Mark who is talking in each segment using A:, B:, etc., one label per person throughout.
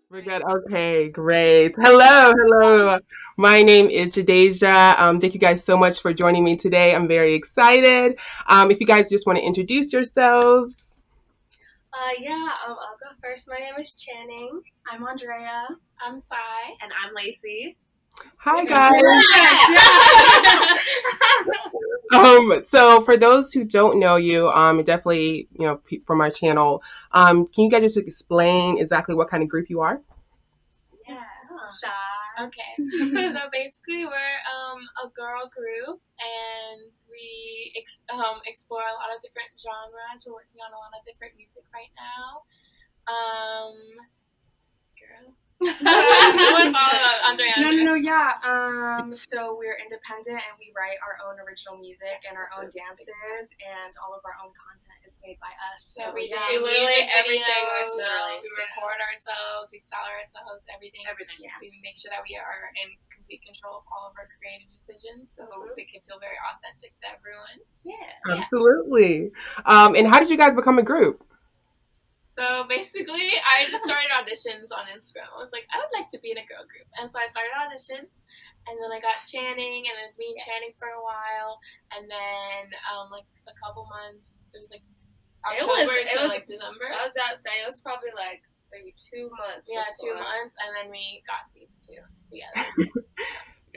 A: We're good. Okay, great. Hello. My name is Jadeja. Thank you guys so much for joining me today. I'm very excited. If you guys just want to introduce yourselves.
B: I'll go first. My name is Channing.
C: I'm Andrea.
D: I'm Sai.
E: And I'm Lacey.
A: Hi, guys.
E: Yes.
A: So for those who don't know you, definitely, from our channel, can you guys just explain exactly what kind of group you are?
B: Yeah.
D: Sai. Okay. So basically, we're a girl group, and we explore a lot of different genres. We're working on a lot of different music right now. Girl. What follow Andrea?
C: No, yeah. So we're independent and we write our own original music and our own dances, and all of our own content is made by us.
D: So we
B: do literally everything ourselves.
D: We record ourselves, we style ourselves, everything.
C: Yeah.
D: We make sure that we are in complete control of all of our creative decisions, so we can feel very authentic to everyone.
B: Yeah.
A: Absolutely. And how did you guys become a group?
D: So basically, I just started auditions on Instagram. I was like, I would like to be in a girl group. And so I started auditions, and then I got Channing, and it was me and Channing for a while. And then, like, a couple months, it was like October to like December.
B: I was about to say, it was probably like maybe 2 months.
D: Yeah, before. 2 months, and then we got these two together.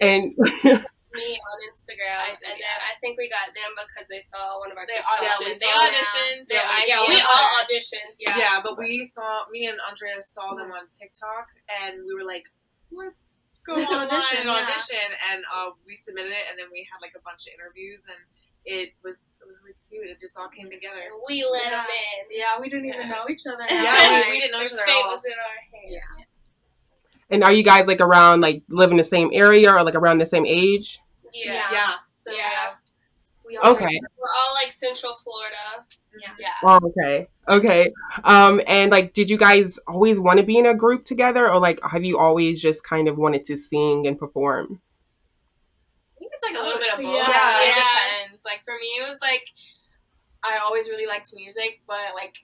A: And
B: me on Instagram, and then I think we got them because they saw one of our TikToks.
D: They auditioned. We all auditioned.
E: Yeah, but me and Andrea saw them on TikTok, and we were like, let's go online and audition. And we submitted it, and then we had like a bunch of interviews, and it was really cute. It just all came together.
B: We let them in.
C: Yeah, we didn't even know each other.
E: Yeah, we didn't know each other at all.
B: Fate was in our hands.
C: Yeah.
A: And are you guys like around, like live in the same area or like around the same age?
B: Yeah.
C: So
B: we
C: all
A: Okay.
B: We're all like Central Florida.
D: Yeah.
A: Oh, okay. And like, did you guys always want to be in a group together, or like, have you always just kind of wanted to sing and perform?
D: I think it's like a little bit of both.
C: Yeah.
D: It depends. Like for me, it was like I always really liked music, but like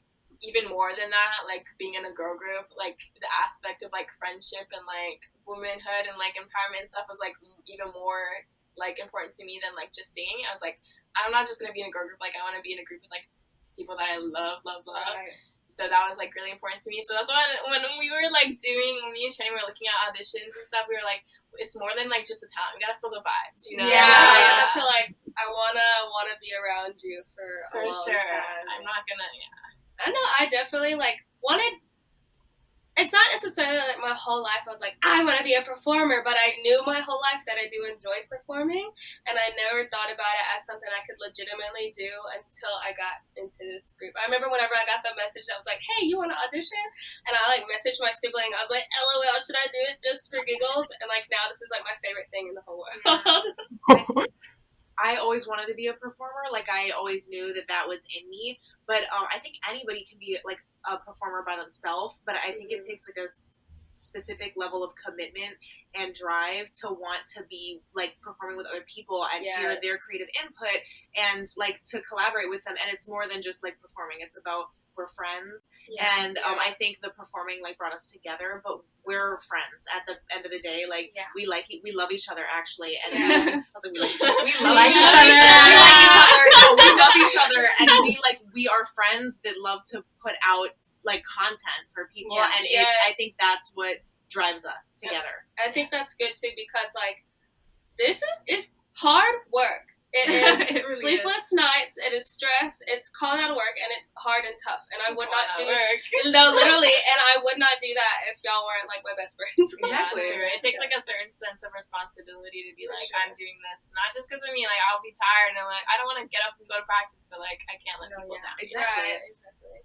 D: even more than that, like being in a girl group, like the aspect of like friendship and like womanhood and like empowerment and stuff was like even more like important to me than like just singing. I was like, I'm not just gonna be in a girl group. Like I want to be in a group with like people that I love.
B: Right.
D: So that was like really important to me. So that's why when we were like when me and Channing were looking at auditions and stuff, we were like, it's more than like just a talent. We gotta feel the vibes, you know?
B: Yeah. So like, I wanna be around you for a long
D: sure.
B: time.
D: I'm not gonna.
B: I know. I definitely like wanted. It's not necessarily like my whole life I was like, I want to be a performer, but I knew my whole life that I do enjoy performing, and I never thought about it as something I could legitimately do until I got into this group. I remember whenever I got the message that was like, hey, you want to audition? And I like messaged my sibling. I was like, LOL, should I do it just for giggles? And like now this is like my favorite thing in the whole world.
C: Yeah.
E: I always wanted to be a performer. Like, I always knew that was in me. But I think anybody can be, like, a performer by themselves. But I think it takes, like, a specific level of commitment and drive to want to be, like, performing with other people and hear their creative input and, like, to collaborate with them. And it's more than just, like, performing. It's about we're friends. And I think the performing, like, brought us together. But we're friends at the end of the day. Like, we love each other, actually. And I was like, we like each other. We love each other. We like each other. No, we love each other. And we are friends that love to put out, like, content for people.
C: Yeah.
E: And I think that's what drives us together.
B: I think that's good, too, because, like, it's hard work. It is
C: It really
B: sleepless nights. It is stress. It's calling out of work, and it's hard and tough. And I would not do
D: work.
B: No, literally, and I would not do that if y'all weren't like my best friends.
E: Exactly.
D: Yeah, sure. It takes like a certain sense of responsibility to be like, I'm doing this, not just because of me. Like I'll be tired and I'm like, I don't want to get up and go to practice, but like I can't let people down.
E: Exactly.
B: Exactly.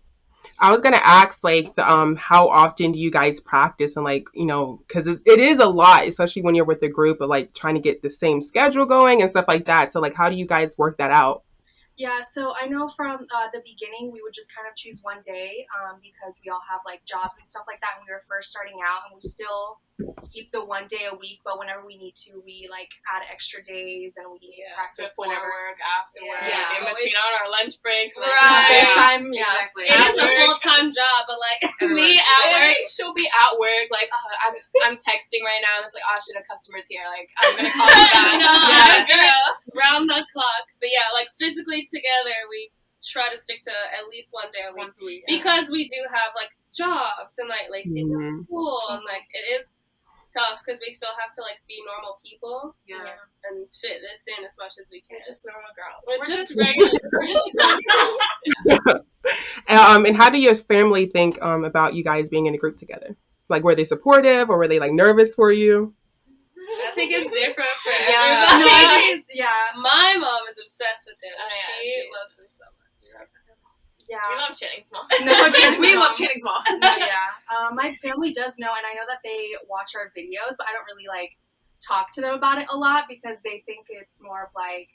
A: I was gonna ask, like, how often do you guys practice, and like, because it is a lot, especially when you're with a group, of like trying to get the same schedule going and stuff like that. So, like, how do you guys work that out?
C: Yeah, so I know from the beginning we would just kind of choose one day because we all have like jobs and stuff like that when we were first starting out, and we still keep the 1 day a week, but whenever we need to, we like add extra days and we practice
D: before work, after work, in between on our lunch break.
B: Right.
C: FaceTime,
E: Exactly.
B: It is a full-time job, but like me at work,
D: she'll be at work, like I'm texting right now, and it's like, oh shit, a customer's here, like I'm gonna call you back.
B: Round the clock. But yeah, like physically together, we try to stick to at least 1 day a week.
E: Once a week.
B: Because we do have like jobs and like Lacey's in school, and like it is tough because we still have to like be normal people and fit this in as much as we can.
D: We're just normal girls.
B: We're just regular.
D: We're just
A: And how do your family think about you guys being in a group together? Like, were they supportive or were they like nervous for you?
B: I think it's different for everybody. My mom is obsessed with it. She loves them so much.
D: We love Channing Small.
E: We love Channing Small.
C: My family does know, and I know that they watch our videos, but I don't really like talk to them about it a lot because they think it's more of like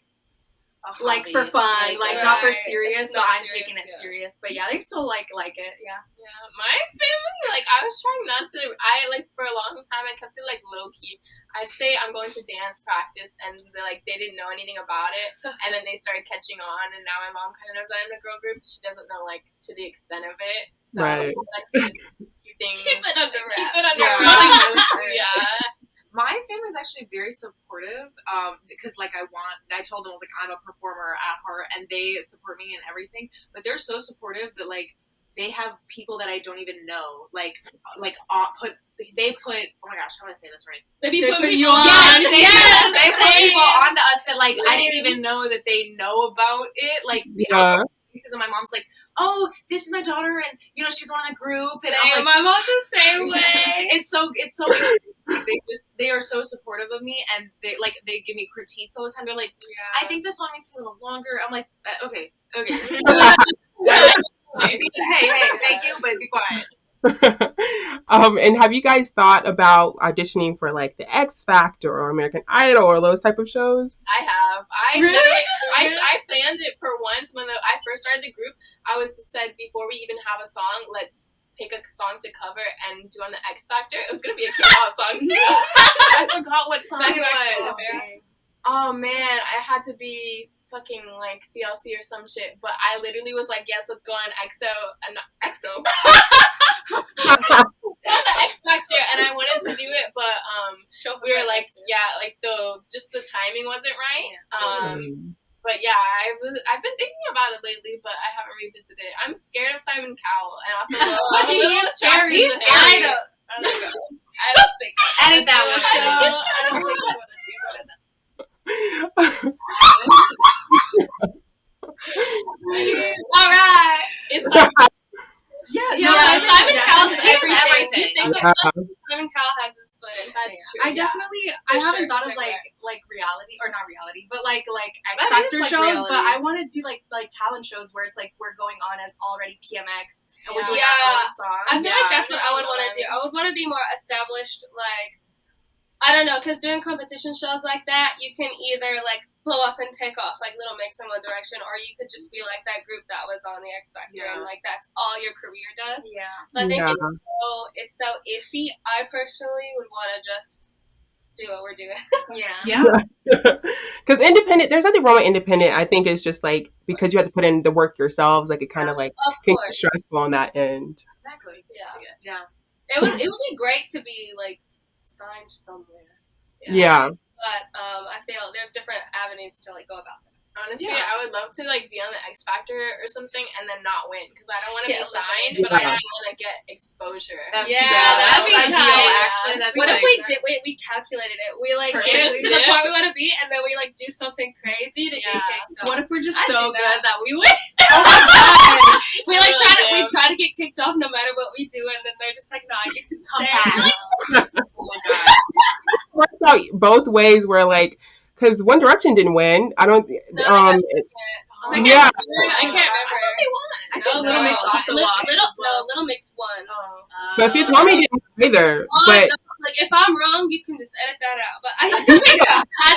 C: for fun, like not for serious, but I'm taking it serious. But yeah, they still like it. Yeah.
D: My family, like I was trying not to. I like for a long time I kept it like low key. I'd say I'm going to dance practice, and they didn't know anything about it, and then they started catching on, and now my mom kind of knows that I'm in a girl group. She doesn't know like to the extent of it, so I like to keep things
B: Keep it under wraps.
D: Yeah.
E: My family's actually very supportive because like I told them I was like I'm a performer at heart and they support me and everything, but they're so supportive that like they have people that I don't even know they put oh my gosh, how do I say this right?
B: They put you
E: on.
B: Yes,
E: they put people onto us that like I didn't even know that they know about it. Like and my mom's like, oh, this is my daughter, and she's one of the group. And I'm like,
B: my mom's the same way.
E: It's so interesting. They are so supportive of me, and they give me critiques all the time. They're like, I think this song needs to be a little longer. I'm like, okay. hey, thank you, but be quiet.
A: And have you guys thought about auditioning for like the X Factor or American Idol or those type of shows?
D: I have. I planned it for once when I first started the group. I said before we even have a song, let's pick a song to cover and do on the X Factor. It was gonna be a K-pop song too. I forgot what song it was. Oh man, I had to be fucking like CLC or some shit, but I literally was like, yes, let's go on the X Factor, and I wanted to do it, but we were like, the timing wasn't right. But yeah, I've been thinking about it lately, but I haven't revisited it. I'm scared of Simon Cowell, and also
C: he's scary.
E: He's scary.
B: I don't think.
E: Edit that one.
B: I think it's
C: kind of
B: all right.
D: It's like,
B: Simon Cowell is everything.
E: everything.
B: Simon Cowell has his foot in.
D: That's true.
C: I haven't thought of like reality or not reality, but like X Factor shows.
E: Reality.
C: But I want to do like talent shows where it's like we're going on as already PMX and we're doing our own song.
B: I feel like that's what I would want to do. I would want to be more established, like. I don't know, because doing competition shows like that, you can either, like, blow up and take off, like Little Mix in One Direction, or you could just be like that group that was on the X Factor, and, like, that's all your career does.
C: Yeah.
B: So I think it's so iffy. I personally would want to just do what we're doing.
C: Yeah.
A: Because independent, there's nothing wrong with independent. I think it's just, like, because you have to put in the work yourselves, like, it kind of, like, can be stressful on that end.
E: Exactly.
B: Yeah. It would be great to be, like, signed somewhere.
A: Yeah.
B: But I feel there's different avenues to like go about that.
D: Honestly, I would love to like be on the X Factor or something and then not win because I don't want to be signed, but I just want to get exposure.
B: That'd be ideal.
E: Actually, that's
B: what if we calculated it? We like get us to the point we want to be, and then we like do something crazy to get kicked off.
C: What if we're just so good that we win?
B: We like try to get kicked off no matter what we do, and then they're just like, "Nah, you can stay."
E: Oh my god!
A: Worked out both ways. Where like. Because One Direction didn't win. I don't.
B: Yeah.
D: I
B: can't remember.
D: I thought they won.
C: I think Little Mix also lost.
B: Little Mix won.
A: But Fifth Harmony didn't either. But
B: like, if I'm wrong, you can just edit that out. But I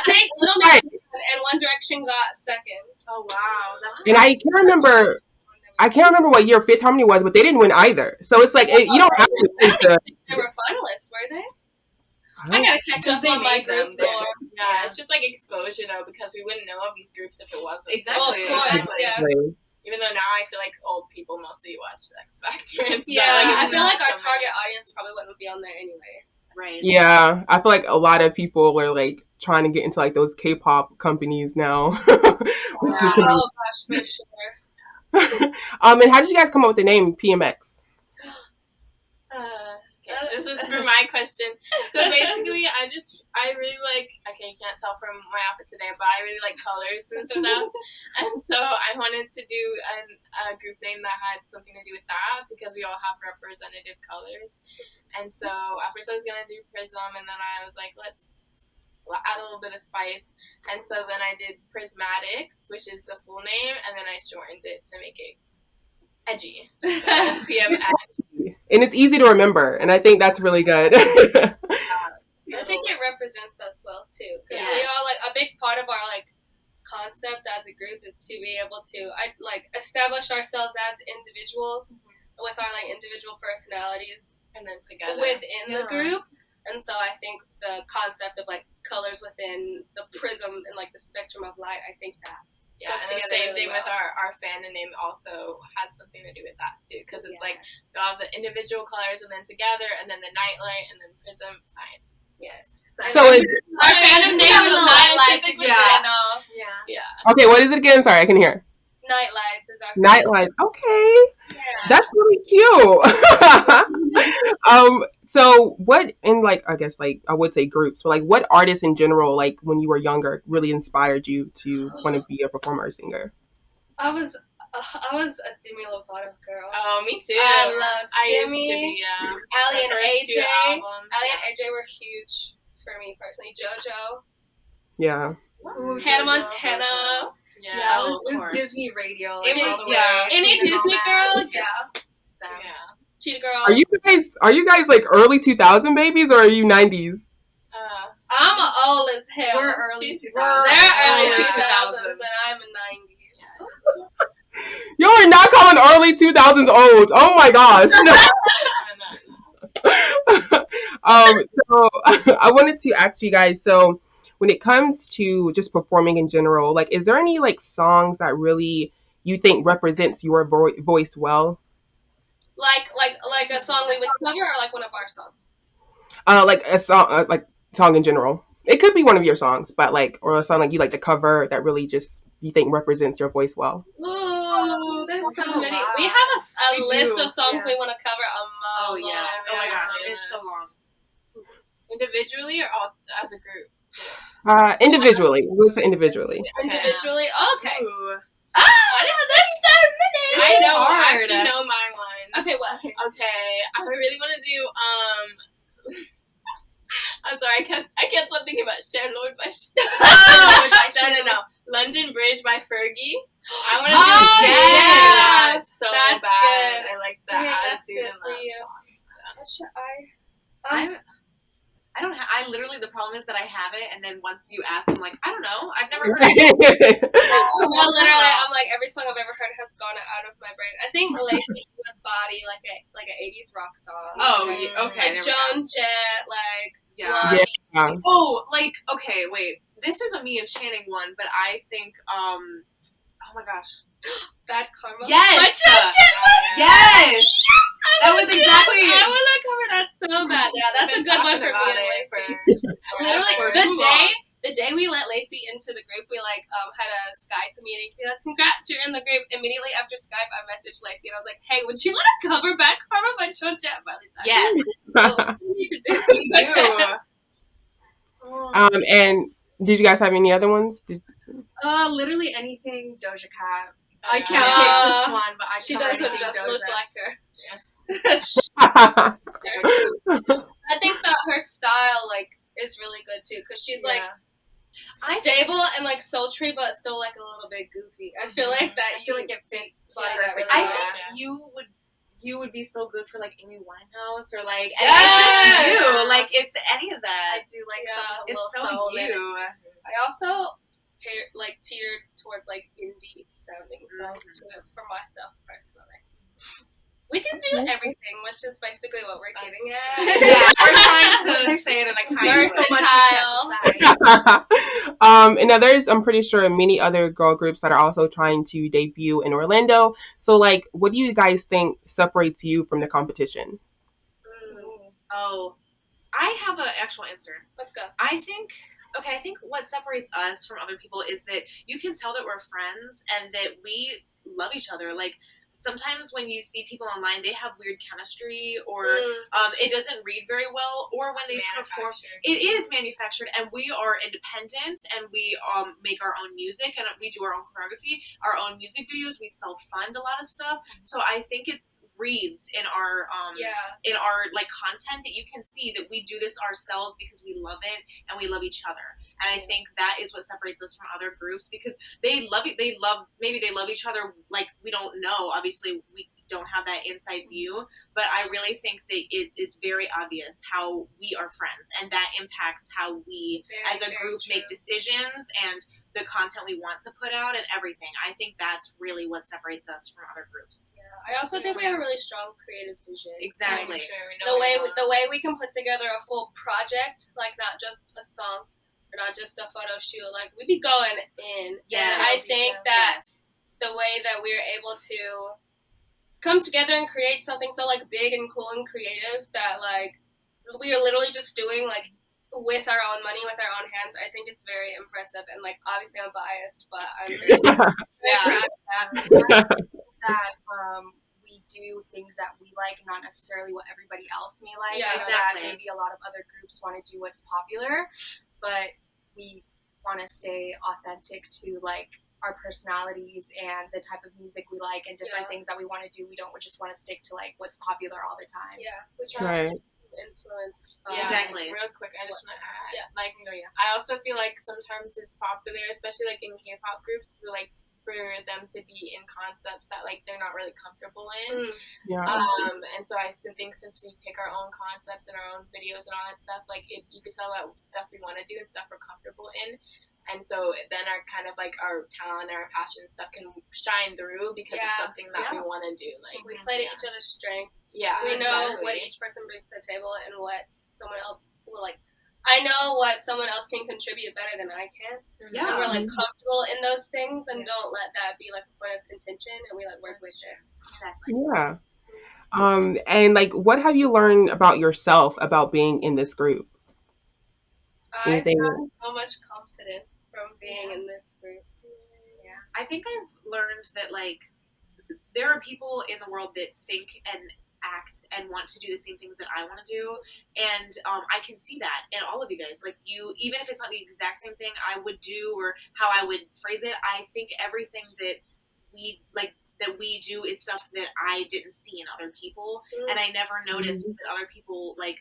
B: think Little Mix and One Direction got second.
C: Oh wow, that's.
A: And I can't remember. What year Fifth Harmony was, but they didn't win either. So it's like you don't have to.
B: They were finalists, were they? I gotta catch up on my group more.
D: Yeah, it's just like exposure though, because we wouldn't know of these groups if it wasn't.
E: Exactly.
B: Well, of course, yeah.
D: Even though now I feel like old people mostly watch the X Factor and stuff.
B: Yeah,
D: Like,
B: I feel like our target audience probably wouldn't be on there anyway.
E: Right.
A: Yeah, I feel like a lot of people are like trying to get into like those K-pop companies now. Which is gonna
B: Oh gosh, for sure.
A: and how did you guys come up with the name PMX?
D: Okay, this is for my question. So basically, I really like, okay, you can't tell from my outfit today, but I really like colors and stuff. And so I wanted to do a group name that had something to do with that, because we all have representative colors. And so at first I was going to do Prism, and then I was like, let's add a little bit of spice. And so then I did Prismatics, which is the full name, and then I shortened it to make it edgy. So PMX.
A: And it's easy to remember, and I think that's really good.
B: I think it represents us well too, because we all like a big part of our like concept as a group is to be able to establish ourselves as individuals with our like individual personalities,
D: and then together
B: within the group. And so I think the concept of like colors within the prism and like the spectrum of light, I think that goes
D: and the
B: together
D: same
B: really
D: thing
B: well.
D: with our fandom name also has something to do with that too, because it's like we all have the individual colors and then together, and then the nightlight, and then prism science.
B: Yes.
A: So is
B: Our fandom name is Nightlights.
D: Yeah.
A: Okay, what is it again? Sorry, I can hear.
B: Nightlights is our
A: Nightlights. Okay.
B: Yeah.
A: That's really cute. So what in like I guess like I would say groups, but like what artists in general, like when you were younger, really inspired you to want to be a performer or singer?
B: I was a Demi Lovato girl.
D: Oh, me too.
B: I loved
D: I
B: Demi.
D: used to be,
B: Ali and AJ. Ali
D: Ali
B: and AJ were huge for me personally. JoJo.
A: Yeah.
C: Ooh,
B: Hannah
C: JoJo,
B: Montana.
C: JoJo.
D: Yeah.
C: Yeah,
E: of
C: it was
E: course.
C: Disney radio.
B: It
C: Like,
B: was
C: all the way.
B: any
C: Selena
B: Disney girl.
C: Gomez.
B: Yeah.
D: Yeah.
B: Cheetah Girl.
A: Are you guys like early 2000 babies or are you 90s?
B: I'm old as hell.
C: We're early 2000s.
B: They're early
C: Yeah.
B: 2000s, and I'm a 90s.
A: You are not calling early 2000s old. Oh my gosh. So I wanted to ask you guys, so when it comes to just performing in general, like is there any like songs that really you think represents your voice well?
B: Like a song we would cover, or like one of our songs.
A: Like a song, like song in general. It could be one of your songs, but like, or a song like you like to cover that really just you think represents your voice well.
B: Ooh, there's so many.
C: lot.
B: We have a
E: We
B: list
E: do,
B: of songs
C: yeah.
B: we want to cover.
E: Oh yeah. Oh my gosh, it's so long.
D: Individually or all as a group?
A: Individually. We'll say individually.
B: Individually. Okay.
E: Ooh.
B: Ah, there's so many.
D: I know.
E: hard.
D: I actually know my one.
B: Okay, what?
D: Okay, I really want to do I'm sorry, I can't stop thinking about Cher Lord by Cher. No. London Bridge by Fergie. I want to do
B: yes!
D: so
B: That's
D: bad.
B: good.
D: I like that
B: Dang, that's
D: attitude
B: good
D: in
B: for
D: that
B: you.
D: song.
E: I don't. I literally, the problem is that I have it, and then once you ask, I'm like, I don't know. I've never heard of it.
B: No, literally, I'm like every song I've ever heard has gone out of my brain. I think Lacey with Body, like an 80s rock song.
E: Oh, yeah, okay.
B: Like Joan Jett, like
E: Yeah.
A: Yeah.
E: Oh, like okay, wait. This is a me and Channing one, but I think oh my gosh.
B: Bad Karma.
E: Yes!
B: By Joan Jett.
E: Yes! That was exactly
B: I want to cover that so bad. Yeah, that's a good one for me and Lacey. Literally, the day we let Lacey into the group, we like had a Skype meeting. We like, congrats, you're in the group. Immediately after Skype, I messaged Lacey and I was like, hey, would you want to cover Bad Karma by Joan Jett?
E: Yes.
B: So, we need to do.
E: We do.
A: And did you guys have any other ones?
C: Literally anything Doja Cat. I can't pick just one, but
B: She
C: cover
B: doesn't
C: anything
B: just
C: Doja.
B: look like her.
D: Yes.
B: I think that her style like is really good too, because she's like stable and like sultry, but still like a little bit goofy. I feel like that.
C: I feel like it fits
B: body
C: her
B: that really
E: I
B: well.
E: think you would be so good for like Amy Winehouse or like
B: Yes!
E: it's just you. Like it's any of
C: I
E: that.
C: do like
B: Yeah.
C: some
E: It's so
C: soul in it.
E: you.
B: I also teered towards like indie sounding songs too, for myself personally. We can do everything, which is basically what we're getting at.
E: Yeah, we're trying to say it in a kind way.
C: There's so much we can't decide.
A: And now there's, I'm pretty sure, many other girl groups that are also trying to debut in Orlando. So, like, what do you guys think separates you from the competition?
E: Oh, I have an actual answer.
B: Let's go.
E: I think what separates us from other people is that you can tell that we're friends and that we love each other. Like, sometimes when you see people online, they have weird chemistry, or it doesn't read very well, or when they perform, it is manufactured, and we are independent, and we make our own music, and we do our own choreography, our own music videos, we self-fund a lot of stuff, so I think it reads in our like content that you can see that we do this ourselves because we love it and we love each other. And I think that is what separates us from other groups, because maybe they love each other, like, we don't know, obviously we don't have that inside view, but I really think that it is very obvious how we are friends, and that impacts how we as a group make decisions and the content we want to put out and everything. I think that's really what separates us from other groups.
B: Yeah, I also think we have a really strong creative vision.
E: Exactly.
B: The way we can put together a full project, like not just a song or not just a photo shoot, like we be going in.
E: Yes.
B: And I think that the way that we're able to come together and create something so like big and cool and creative that like we are literally just doing like with our own money, with our own hands, I think it's very impressive. And like obviously I'm biased, but I'm very proud of that.
C: That we do things that we like, not necessarily what everybody else may like.
B: Yeah,
C: exactly. That maybe a lot of other groups want to do what's popular, but we want to stay authentic to like our personalities and the type of music we like and different things that we want to do. We don't just want to stick to like what's popular all the time.
B: Yeah, we try to influence.
E: Exactly.
D: Real quick, I just want to add, I also feel like sometimes it's popular, especially like in K-pop groups, who like for them to be in concepts that like they're not really comfortable in. And so I think since we pick our own concepts and our own videos and all that stuff, like you can tell about stuff we want to do and stuff we're comfortable in. And so then our kind of like our talent, our passion and stuff can shine through because it's something that we want to do. Like
B: we play to each other's strengths.
D: Yeah,
B: we know what each person brings to the table and what someone else will like. I know what someone else can contribute better than I can.
E: Yeah,
B: and we're like comfortable in those things and don't let that be like a point of contention. And we like work with it.
E: Exactly.
A: Yeah. And like, what have you learned about yourself about being in this group?
B: I've gotten so much confidence from being in this group.
E: Yeah, I think I've learned that like there are people in the world that think and act and want to do the same things that I want to do, and I can see that in all of you guys. Like you, even if it's not the exact same thing I would do or how I would phrase it, I think everything that we do is stuff that I didn't see in other people, and I never noticed that other people like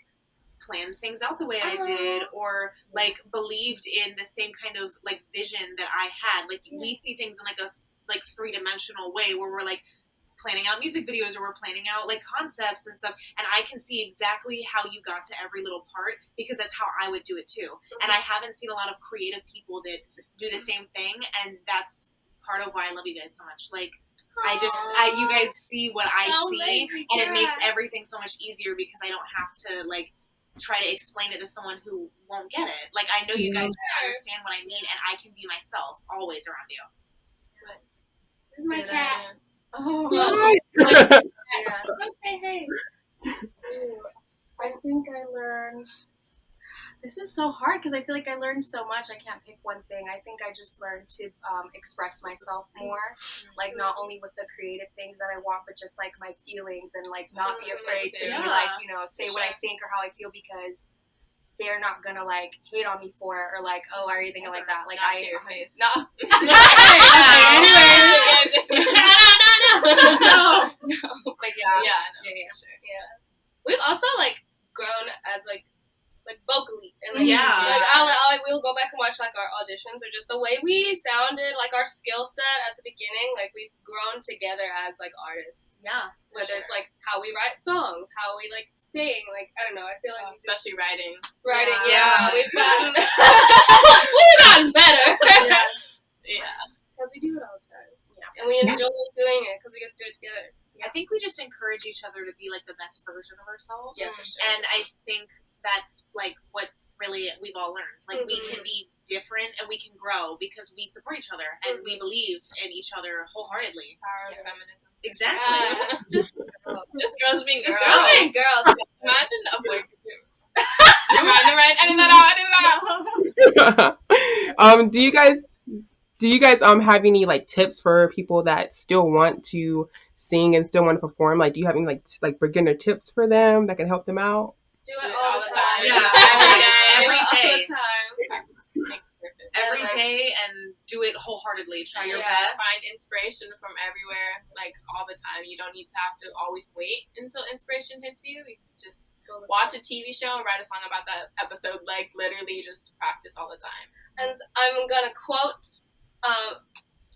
E: planned things out the way I did, or like believed in the same kind of like vision that I had. Like we see things in like a like 3-dimensional way where we're like planning out music videos or we're planning out like concepts and stuff, and I can see exactly how you got to every little part because that's how I would do it too. And I haven't seen a lot of creative people that do the same thing, and that's part of why I love you guys so much. Like you guys see what I see, and it makes everything so much easier because I don't have to like try to explain it to someone who won't get it. Like I know you guys understand what I mean, and I can be myself always around you.
B: This is my cat. Oh, let's say hey.
C: I think I learned. This is so hard because I feel like I learned so much. I can't pick one thing. I think I just learned to express myself more, like not only with the creative things that I want, but just like my feelings and like not be afraid to be like, you know, say what I think or how I feel because they're not gonna like hate on me for it or like, oh, are you thinking like that? Like
D: not to your face.
C: No.
B: No.
C: But yeah.
B: Yeah. We've also like grown as like vocally and we'll go back and watch like our auditions or just the way we sounded, like our skill set at the beginning, like we've grown together as like artists.
E: Yeah.
B: Whether it's like how we write songs, how we like sing, like I don't know, I feel like
D: especially writing.
B: We've gotten we've gotten better.
C: Yes.
D: Yeah.
C: Because we do it all the time.
B: and we enjoy doing it because we get to do it together.
E: I think we just encourage each other to be like the best version of ourselves.
B: Yeah, for sure.
E: And I think that's like what really we've all learned. Like we can be different and we can grow because we support each other and we believe in each other wholeheartedly.
D: Power of feminism.
E: Exactly.
D: Just girls being
B: Just
D: girls.
B: girls being girls.
D: Imagine a boy group. Never mind. Edit that out.
A: Do you guys have any like tips for people that still want to sing and still want to perform? Like, do you have any like beginner tips for them that can help them out?
B: Do it all the time.
E: Yeah, every day.
B: All the time.
E: Every day, and do it wholeheartedly. Try your best.
D: Find inspiration from everywhere, like all the time. You don't need to have to always wait until inspiration hits you. You can just watch a TV show and write a song about that episode. Like literally, just practice all the time.
B: And I'm gonna quote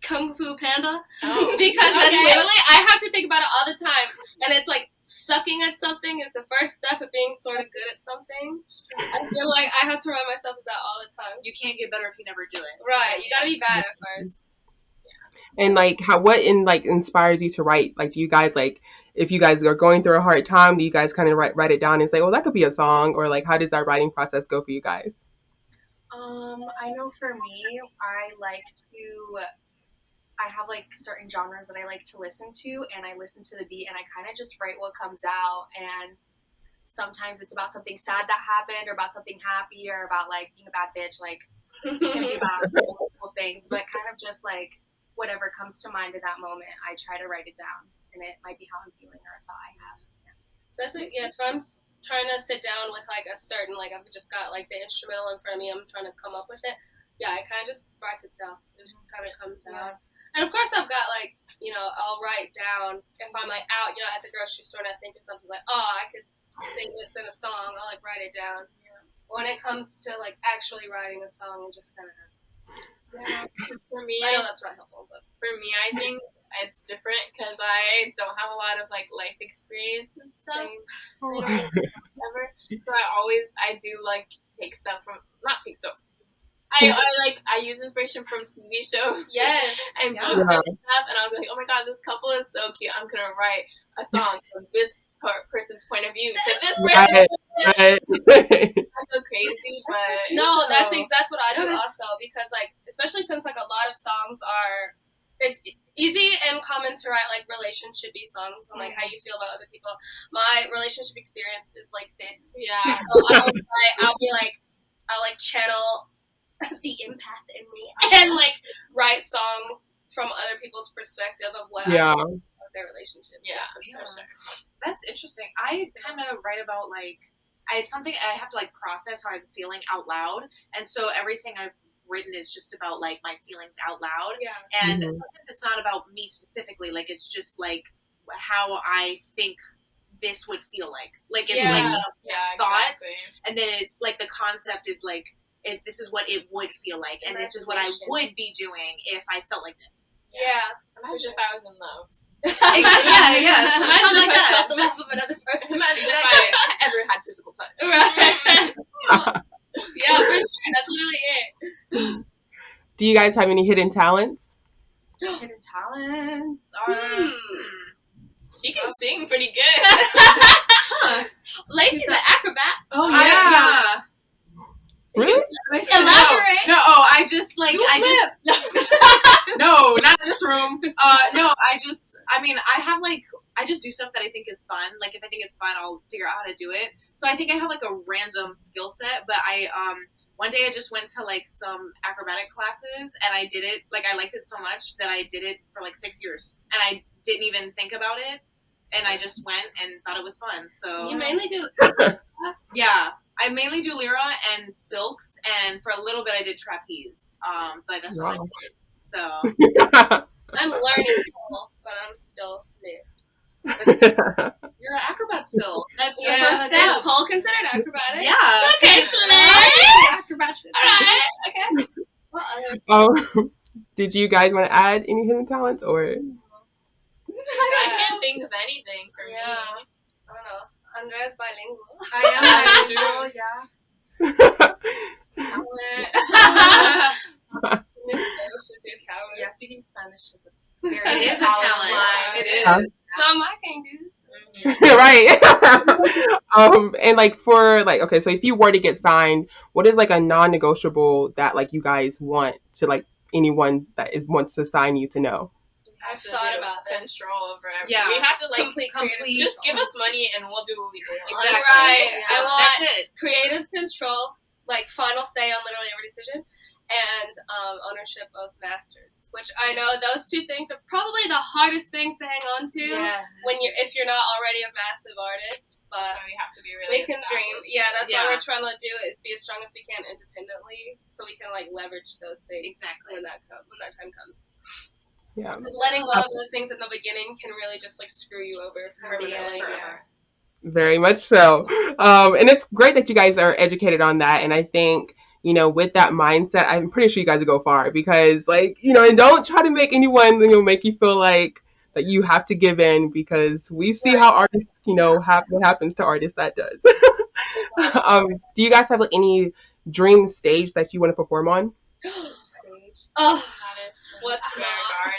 B: Kung Fu Panda
D: Oh.
B: because that's literally I have to think about it all the time, and it's like sucking at something is the first step of being sort of good at something. I feel like I have to remind myself of that all the time.
E: You can't get better if you never do it.
B: Right, you gotta be bad at first.
A: And like what inspires you to write? Like, do you guys like if you guys are going through a hard time, do you guys kind of write it down and say, well, that could be a song, or like how does that writing process go for you guys?
C: I know for me, I have like certain genres that I like to listen to, and I listen to the beat and I kind of just write what comes out. And sometimes it's about something sad that happened or about something happy or about like being a bad bitch. Like it can be about multiple things, but kind of just like whatever comes to mind in that moment, I try to write it down, and it might be how I'm feeling or a thought I have.
B: Especially if I'm trying to sit down with like a certain like I've just got like the instrumental in front of me, I'm trying to come up with it. Yeah, I kind of just write it down. It just kind of comes out. And of course, I've got like, I'll write down if I'm like out, at the grocery store and I think of something like, oh, I could sing this in a song. I'll like write it down. Yeah. When it comes to like actually writing a song, it just kind of happens.
D: Yeah. For me,
B: I know that's not helpful, but
D: for me, I think it's different because I don't have a lot of like life experience and stuff. Ever. So I do like I use inspiration from TV shows.
B: Yes.
D: And books and stuff, and I'll be like, oh my god, this couple is so cute. I'm gonna write a song from this person's point of view to this person.
A: Right.
D: I go crazy, but
B: no, that's what I do also, because like especially since like a lot of songs are, it's easy and common to write like relationship-y songs and like how you feel about other people. My relationship experience is like this.
D: Yeah.
B: So I'll channel the empath in me and like write songs from other people's perspective of what I think of their relationship.
D: Yeah, for sure.
E: That's interesting. I kind of write about like it's something I have to like process how I'm feeling out loud, and so everything I've written is just about like my feelings out loud.
B: Yeah.
E: And sometimes it's not about me specifically. Like it's just like how I think this would feel like. Like it's like thought, and then it's like the concept is like. This is what it would feel like, and this is what I would be doing if I felt like this.
B: Yeah.
D: Imagine if I was in love.
E: Yeah.
B: Imagine
E: like
B: if I
E: that.
B: felt the love of another person.
D: Imagine if I ever had physical touch.
B: Right. Yeah, for sure. That's literally it.
A: Do you guys have any hidden talents?
C: Hidden talents
D: She can sing pretty good.
B: Lacey's an acrobat.
C: Oh
E: Yeah.
A: Really?
B: Elaborate.
E: No, no, not in this room. I just do stuff that I think is fun. Like if I think it's fun, I'll figure out how to do it. So I think I have like a random skill set, but one day I just went to like some acrobatic classes and I did it. Like I liked it so much that I did it for like 6 years and I didn't even think about it. And I just went and thought it was fun. So
B: You mainly do.
E: Yeah. I mainly do lyra and silks, and for a little bit I did trapeze. But that's all I did. So
B: I'm learning pole, but I'm still new.
E: You're an acrobat still. That's the first step.
B: Is pole considered acrobatic?
E: Yeah.
B: Okay, let's.
C: acrobatic.
B: All right. Okay.
A: Did you guys want to add any hidden talents or?
D: I can't think of anything for me.
B: I don't know. Andrea's bilingual.
C: I am bilingual,
B: Miss Spanish is your talent.
C: Yeah, speaking Spanish is very
E: It is a talent. It is.
B: Something I can't do.
A: Right. And like for like, okay, so if you were to get signed, what is like a non-negotiable that like you guys want to like anyone that is wants to sign you to know?
B: I've thought about this.
D: Control over everything.
E: Yeah.
D: We have to like
B: Complete.
D: just give us money and we'll do what we do.
E: Exactly.
B: Right.
C: Yeah.
B: I want
E: That's it.
B: creative control, like final say on literally every decision, and ownership of masters. Which I know those two things are probably the hardest things to hang on to when if you're not already a massive artist. But
D: that's why we have to be really
B: we can dream.
D: established.
B: Yeah, that's what we're trying to do is be as strong as we can independently, so we can like leverage those things
E: Exactly
B: when that time comes.
A: Yeah.
B: Because letting go of those things in the beginning can really just like screw you over permanently.
C: Yeah.
A: Very much so. And it's great that you guys are educated on that. And I think, you know, with that mindset, I'm pretty sure you guys will go far because, like, you know, and don't try to make anyone, you know, make you feel like that you have to give in because we see how artists, you know, what happens to artists that does. Do you guys have like any dream stage that you want to perform on?
C: Stage.
B: Oh,
D: What's
B: not?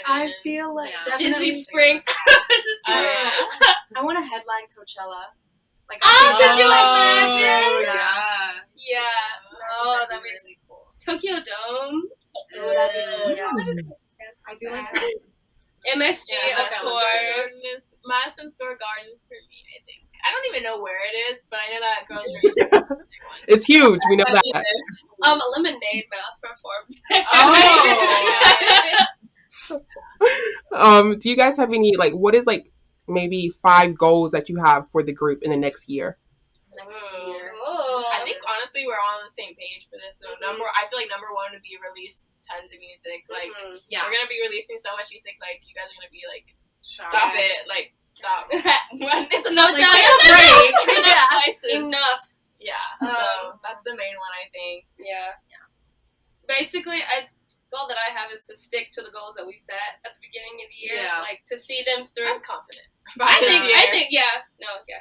C: I feel like
B: Disney
C: definitely.
B: Springs.
C: I want to headline Coachella. Like,
B: Could you
C: Yeah.
B: imagine? Yeah. Oh, that'd be
C: really cool.
B: Tokyo Dome.
C: Oh, that'd be cool. Yeah.
B: I
C: do like
B: MSG, of course.
D: Madison Square Garden for me, I think. I don't even know where it is, but I know that Girls'
A: It's huge. We know that.
B: Lemonade Mouth performed.
A: Do you guys have any like what is like maybe 5 goals that you have for the group in the next year?
C: Next year.
D: I think honestly we're all on the same page for this. So I feel like number 1 would be release tons of music. Like we're gonna be releasing so much music. Like you guys are gonna be like, stop it. Like stop. It's no
B: Like,
D: time.
B: Enough.
D: Yeah. So that's the main one I think.
B: Yeah. Basically, goal that I have is to stick to the goals that we set at the beginning of the year.
E: Yeah.
B: Like to see them through.
D: I'm confident.
B: I think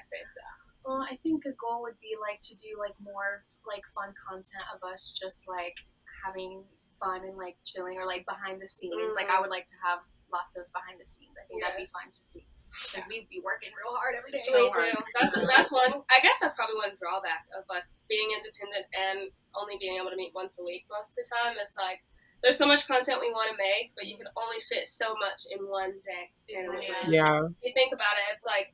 B: say so.
C: Well, I think a goal would be like to do like more like fun content of us just like having fun and like chilling or like behind the scenes. Like I would like to have lots of behind the scenes. I think that'd be fun to see. Because we'd be working real hard every day.
B: We do. That's one. I guess that's probably one drawback of us being independent and only being able to meet once a week most of the time. It's like there's so much content we want to make, but you can only fit so much in one day. You know what I mean?
A: Yeah.
B: If you think about it, it's like,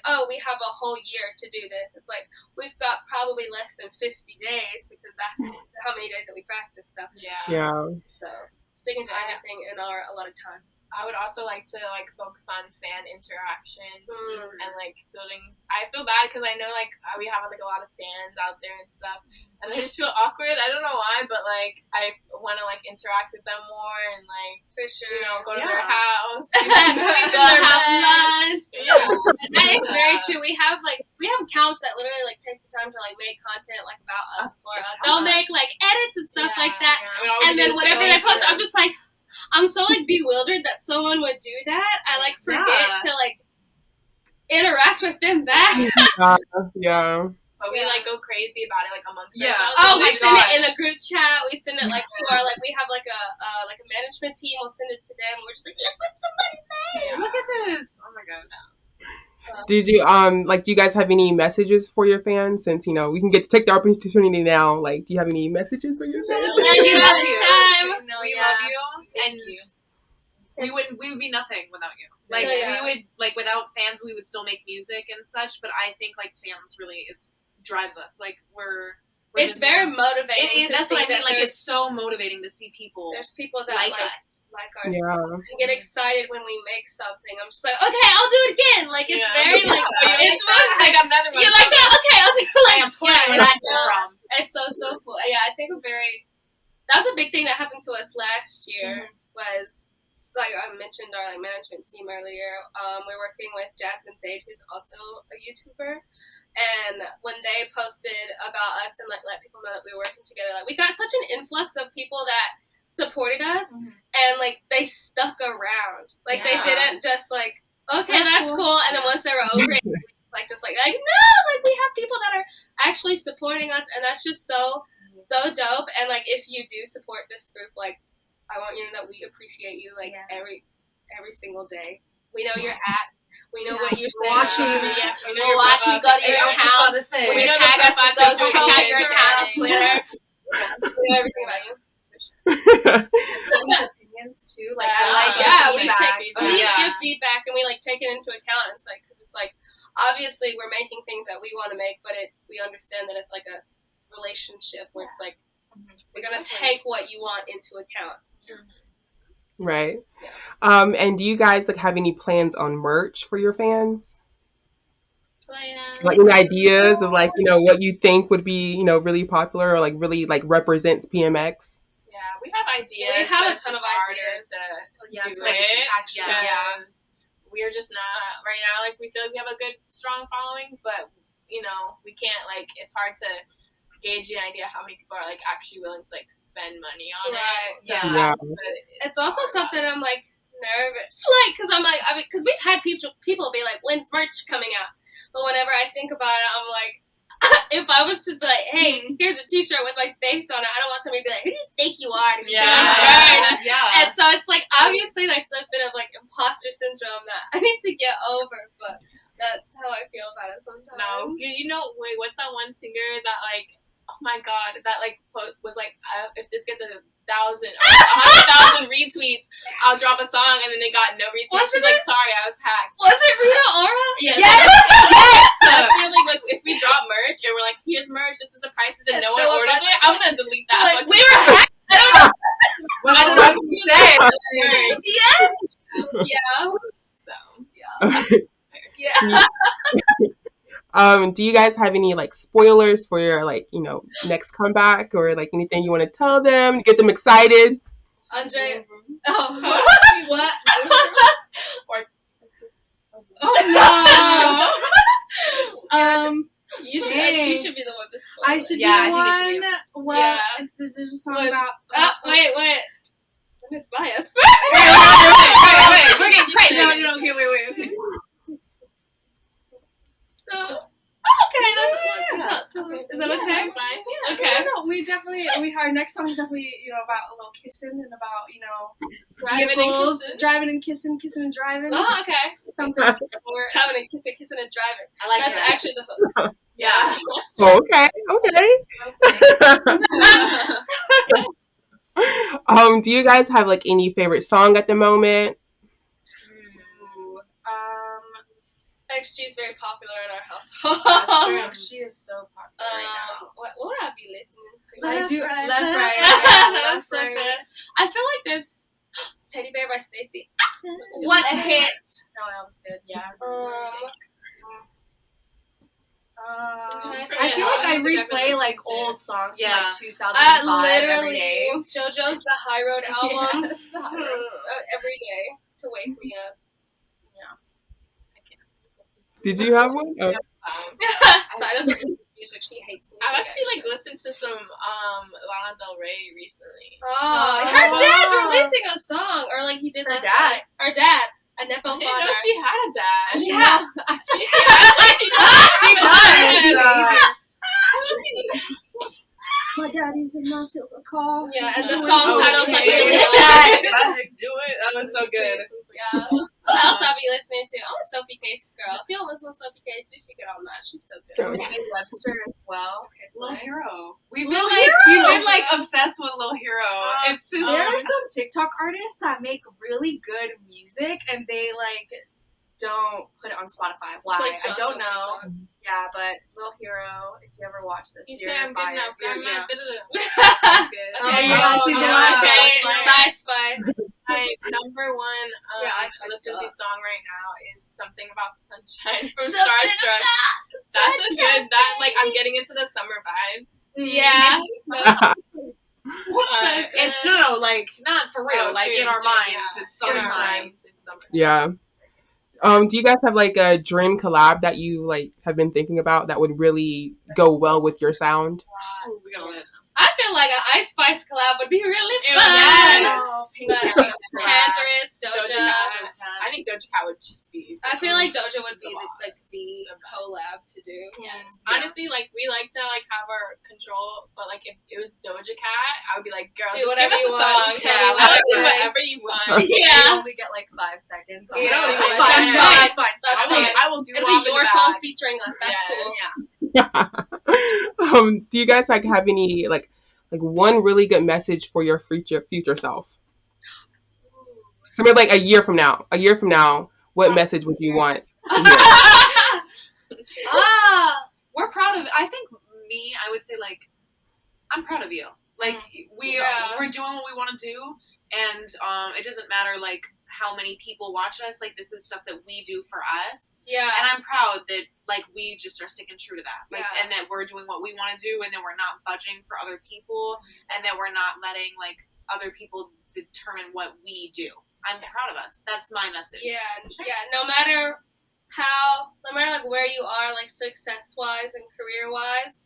B: oh, we have a whole year to do this. It's like we've got probably less than 50 days because that's how many days that we practice. So
A: Yeah.
B: So sticking to everything in our allotted time.
D: I would also like to like focus on fan interaction and like buildings. I feel bad because I know like we have like a lot of stands out there and stuff, and I just feel awkward. I don't know why, but like I want to like interact with them more and like
B: For sure.
D: you know go to their house,
B: Go have lunch.
D: Yeah.
B: That is very true. We have accounts that literally like take the time to like make content like about us for us. They'll make like edits and stuff like that, and then whatever they post, I'm just like. I'm so like bewildered that someone would do that. I like forget to like interact with them back.
A: Yeah.
D: But we like go crazy about it like amongst
E: Yeah.
D: ourselves.
B: We send it in a group chat. We send it like to our like we have like a management team. We'll send it to them. And we're just like, look what somebody made.
E: Look at this. Oh my gosh.
A: Did you do you guys have any messages for your fans? Since you know we can get to take the opportunity now. Like, do you have any messages for your fans?
E: We love
C: We
E: love you, and
C: you.
E: we would be nothing without you. Like we would like without fans, we would still make music and such. But I think like fans really drives us. Like we're
B: it's
E: just,
B: very motivating.
E: That's what I mean. Like it's so motivating to see people.
B: There's people that
E: like
B: our
A: Yeah.
B: songs and get excited when we make something. I'm just like, okay, I'll do it again. Like it's very like it's
D: I got another one.
B: You like that? Okay, I'll do it. Like,
E: I am playing where that came from.
B: It's so cool. Yeah, I think that was a big thing that happened to us last year. Was like I mentioned our like management team earlier. We're working with Jasmine Zaid, who's also a YouTuber. And when they posted about us and like let people know that we were working together, like we got such an influx of people that supported us and like they stuck around. Like they didn't just like, okay, that's cool. And then once they were over it, like no, like we have people that are actually supporting us, and that's just so dope. And like if you do support this group, like I want you to know that we appreciate you like every single day. We know your at. We know what you're saying.
C: Watching.
B: We'll watch. We go to your accounts. When you tag us, we go check out your account on Twitter. We know everything about you.
C: Opinions too. Like I like
B: we take please give feedback, and we like take it into account. It's like obviously we're making things that we want to make, but we understand that it's like a relationship where it's like we're gonna take what you want into account.
A: Right. And do you guys like have any plans on merch for your fans? Like any ideas of like, you know, what you think would be, you know, really popular or like really like represents PMX?
D: Yeah, we have ideas.
B: We have a
D: but
B: ton
D: it's
B: of
D: harder
B: ideas
D: to do it. Because we're just not right now. Like we feel like we have a good, strong following, but you know, we can't like. It's hard to gauge the idea how many people are like actually willing to like spend money on it. So
B: it's also something I'm like nervous, like because I'm like because we've had people be like, when's merch coming out? But whenever I think about it, I'm like, if I was to be like, hey, here's a T-shirt with my face on it, I don't want somebody to be like, who do you think you are? To be And so it's like obviously that's a bit of like imposter syndrome that I need to get over, but that's how I feel about it sometimes.
D: No, you know, wait, what's that one singer that like? Oh my god, that like was like if this gets 1,000 retweets, I'll drop a song, and then they got no retweets. She's like, sorry, I was hacked.
B: Was it Rita Ora?
D: Yes. Yes. That's really like if we drop merch and we're like, here's merch, this is the prices, and no one orders it, I'm gonna delete that.
B: Like, we were hacked. I don't know.
D: What I was going to say. So
A: do you guys have any like spoilers for your like, you know, next comeback or like anything you want to tell them, get them excited?
B: Andre.
D: What?
B: She should be the one to spoil.
C: I should be the one. Well, there's a song about.
B: Wait. Let me bias.
D: Wait. We're getting crazy.
C: No, okay, wait.
B: Okay, that's what Is that okay?
D: That's fine.
B: Yeah. Okay.
C: No, our next song is definitely, you know, about a little kissing and about, you know, driving and kissing and driving.
B: Oh, okay.
C: Something.
B: Driving and kissing and driving. I like that's
C: that.
B: Actually the hook.
C: Yeah.
A: Okay. Do you guys have like any favorite song at the moment?
B: XG is very popular in our household.
C: She is so popular right now.
B: What would I be listening to?
C: I do Left Right.
B: That's so good. I feel like there's Teddy Bear by Stacey. What a hit!
C: No, that was good. Yeah.
B: I
C: feel like I replay like old songs from like 2005 every day.
B: JoJo's The High Road album. Yes, every day to wake me up.
A: Did you have one? Oh.
B: Sai doesn't listen to music. She hates music.
D: I've actually like listened to some Lana Del Rey recently.
B: Oh, her dad's releasing a song, or like he did last night. Her dad, a Nepo father.
D: I didn't know she had a dad.
B: Yeah,
D: she does.
C: My daddy's in my silver car.
B: Yeah, and the song title's like
E: do it. That was so good.
B: Yeah. What else I'll be listening to? I'm a Sophie Cates girl. If you don't listen to Sophie Cates, you should get on that. She's so good.
C: Webster as well.
E: Little Hero. We've been like obsessed with Little Hero. It's just
C: there are some TikTok artists that make really good music and they like don't put it on Spotify. Why?
B: Like
C: I don't know. Yeah, but Little Hero, if you ever watch this,
D: you say I'm good enough.
B: That's good.
C: She's
B: Sai Spice.
D: My number one listen to song right now is Something About the Sunshine from Starstruck. That's a good, like, I'm getting into the summer vibes.
B: Yeah.
E: It's like, not for real, like in our minds, it's summertime.
A: Yeah. Do you guys have like a dream collab that you like have been thinking about that would really go well with your sound?
E: We got a list.
B: I feel like an Ice Spice collab would be really fun. Panthers, Doja.
D: I think Doja Cat would just be.
B: I feel like Doja would be like the collab to do.
D: Yes. Honestly, like we like to like have our control, but like if it was Doja Cat, I would be like, girl,
B: Do
D: just
B: whatever
D: give
B: you
D: us a
B: want.
D: song.
B: Yeah,
D: Let us do
B: right.
D: whatever you want.
C: You
B: Yeah.
C: only get like 5 seconds.
B: Yeah,
C: That's
B: that's
C: fine.
B: fine.
C: That's fine.
B: That's fine.
D: I will do
B: It'll
D: all
B: be
D: in
B: your
D: the
B: song
D: back.
B: featuring us. That's cool.
C: Yeah.
A: Do you guys like have any like one really good message for your future self? So maybe like a year from now, what message would you want to hear?
E: We're proud of. I think I would say like, I'm proud of you. Like we're doing what we want to do, and it doesn't matter like how many people watch us. Like this is stuff that we do for us.
B: Yeah.
E: And I'm proud that like we just are sticking true to that. Like
B: Yeah.
E: and that we're doing what we want to do, and that we're not budging for other people, and that we're not letting like other people determine what we do. I'm proud of us. That's my message.
B: Yeah. No matter like where you are, like success wise and career wise,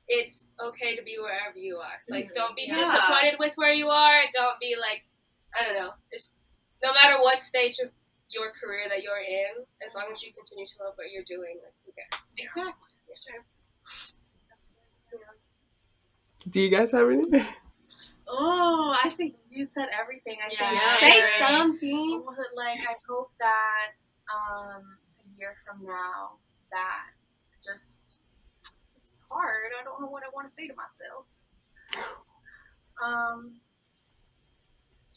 B: it's okay to be wherever you are. Like don't be disappointed with where you are. Don't be like, I don't know. It's no matter what stage of your career that you're in, as long as you continue to love what you're doing, like who cares?
E: Exactly. That's true.
A: Do you guys have anything?
C: Oh, I think you said everything. I think
B: Say something.
C: Like I hope that a year from now that just it's hard. I don't know what I want to say to myself.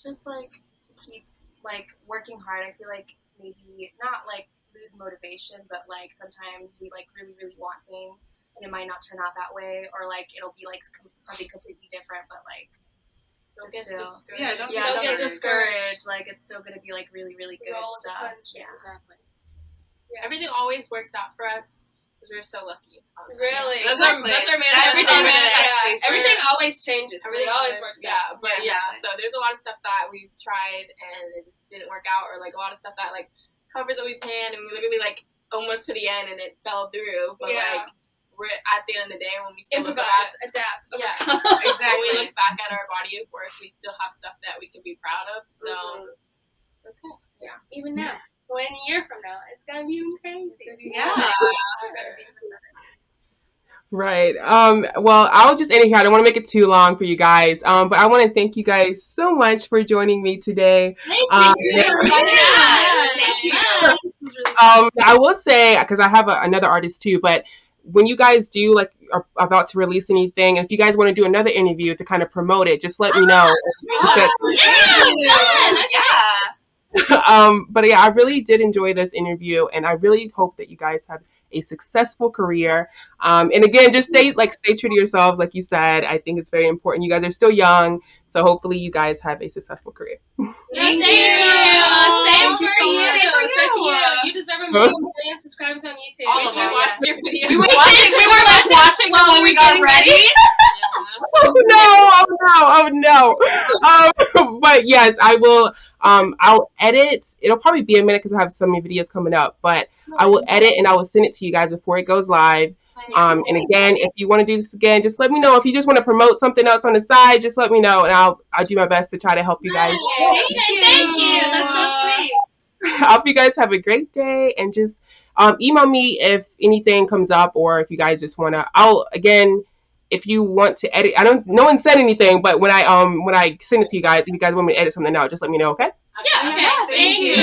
C: Just like to keep like working hard. I feel like maybe not like lose motivation, but like sometimes we like really want things and it might not turn out that way, or like it'll be like something completely different, but like
D: Don't get discouraged.
E: Don't
C: get
B: get
C: discouraged. Like it's still gonna be like really good
B: Roll with the
C: stuff.
B: punches.
C: Yeah.
E: Exactly.
D: Everything always works out for us because we're so lucky.
B: Really?
D: That's our
B: everything
D: manifestation.
B: Everything always changes.
D: Everything
B: always works out.
D: But so there's a lot of stuff that we've tried and it didn't work out, or like a lot of stuff that like covers that we planned and we literally like almost to the end and it fell through. But like we're at the end of the day when we still
B: improvise, adapt.
D: Exactly. When we look back at our body of work, we still have stuff that we can be proud of. So okay.
B: Yeah. Even now. When a year from now, it's gonna be even crazy.
A: Right. Well, I'll just end it here. I don't want to make it too long for you guys. But I want to thank you guys so much for joining me today.
B: Thank you.
C: Thank you.
A: I will say, because I have another artist too, but when you guys do like are about to release anything, and if you guys want to do another interview to kind of promote it, just let me know. But yeah, I really did enjoy this interview, and I really hope that you guys have a successful career. And again, just stay true to yourselves, like you said. I think it's very important. You guys are still young, so hopefully you guys have a successful career.
B: Thank you. Same for you. You deserve a million subscribers on YouTube.
E: All of
B: we
E: them.
B: watched your video.
E: We were like watching while we got ready.
A: Oh no. But yes, I will. I'll edit. It'll probably be a minute because I have so many videos coming up. But I will edit and I will send it to you guys before it goes live. And again, if you want to do this again, just let me know. If you just want to promote something else on the side, just let me know, and I'll do my best to try to help you guys.
B: Thank you. That's so sweet.
A: I hope you guys have a great day, and just email me if anything comes up, or if you guys just want to. If you want to edit, no one said anything, but when I send it to you guys, if you guys want me to edit something out, just let me know, okay?
B: Yeah. Okay. Thank you.